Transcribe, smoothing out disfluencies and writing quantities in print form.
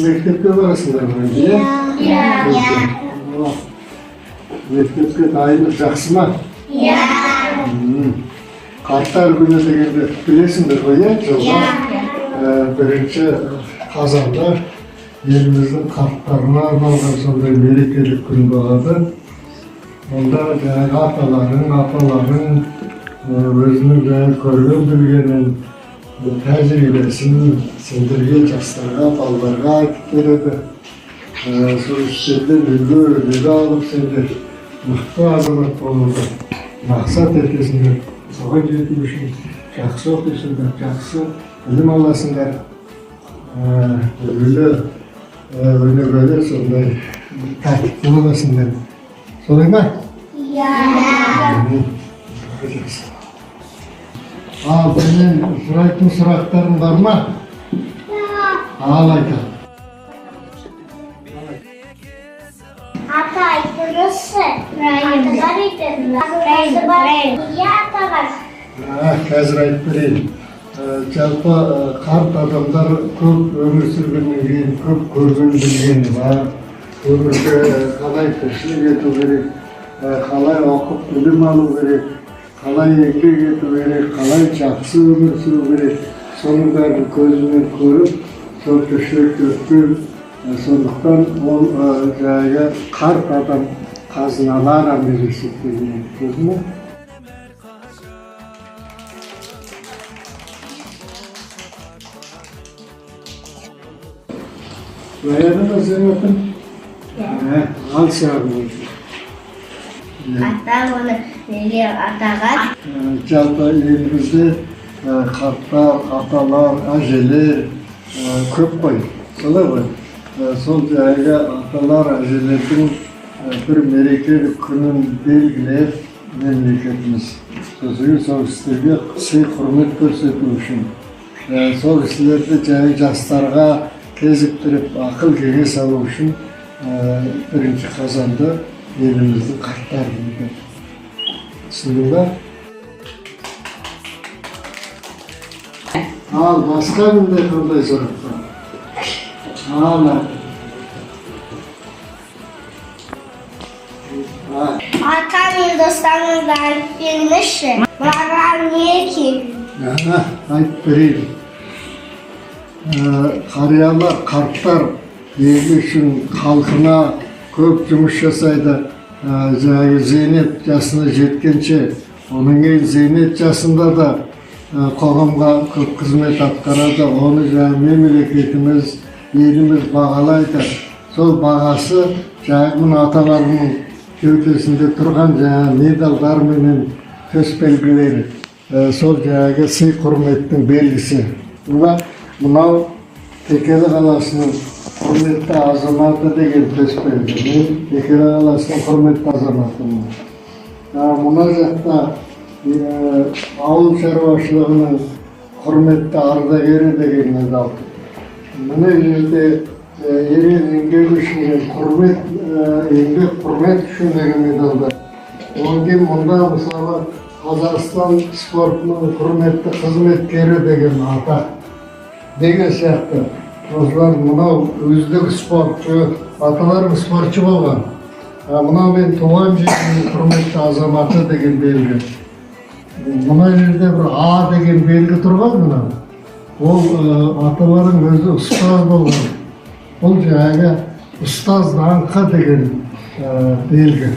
Mektepte barasınlar bence. Ya. Mektepte dayılık жақсы ма? Ya. Қарттар күні дегенде білесіңдер ғой, жылда 1 қазанда еліміздің қарттарына арналған сондай мерекелік күн болады. Онда жаңағы аталарың, апаларың өзінің жаңағы көрген білгенін, тәжірибесін сендерге, жастарға, балаларға айтып береді. Сол істерден үлгі алып сендер мықты азамат болуды мақсат етесіңдер. Соған жету үшін жақсы оқисыңдар, жақсы білім аласыңдар. Өнегелер сондай тәртіпті боласыңдар. Солай ма? Иә. Ал, менен сұрайтын сұрақтарың бар ма? Ал, айтам. Ата айтыңызшы, аталар айтыңыз. Аталар. Қазір айтып берейін. Жалпы қарт адамдар көп өмір сүргеннен кейін көп көрген білген бар. Өмірде қалай тіршілік ету керек, қалай оқып білім алу керек, қалай еңбек ету керек, қалай жақсы өмір сүру керек. Соның бәрін көзімен көріп, сол тіршілікті өткен. Сондықтан ол жаңағы қарт адам қазыналар деп есептелген. Көрдің бе? Баяны да сен өтін? Ал сағын өтін. Ата оны неге атаған? Жалпы елімізде қарттар, аталар, әжелер көп қой. Солай ғой. Сол жаңағы аталар, әжелердің бір мерекелік күнін белгілеп мемлекетіміз. Сол істерге сый құрмет көрсету үшін. Сол істерді жаңағы жастарға кезіктіріп, ақыл кеңес алу үшін 1 қазанда еліміздің қарттарын өтеді. Түсіндің ба? Ал, басқа қандай қандай сұрақ бар? Ал, Ата мен достарыңызды айтып беріңізші. Маған не керек? Айтып берейін. Қариялар, қарттар елі үшін халқына көп жұмыс жасайды. Жаңағы зейнет жасына жеткенше, оның ең зейнет жасында да қоғамға көп қызмет атқарады. Оны жаңағы мемлекетіміз, еліміз бағалайды. Сол бағасы жаңағы аталарының кеудесінде тұрған жаңағы медалдар менен төсбелгілері. Сол жаңағы сый құрметтің белгісі. Мынау Текелі қаласының құрметті азаматы деген төсбелгі. Мен Текелі қаласының құрметті азаматымын. Мына жақта ауыл шаруашылығының құрметті ардагері деген медал. Мына жерде ерен еңбек үшін еңбек құрмет үшін деген медалдар. Одан кейін мұнда мысалы Қазақстан спортының құрметті қызметкері деген атақ деген сияқты. Осылар мынау үздік спортшы, аталарым спортшы болған. Мынау мен туған жердің құрметті азаматы деген белгі. Мына жерде бір А деген белгі тұрған мынау. Ол аталарым өзі ұстаз болған. Ол жаңағы ұстаз даңқы деген белгі.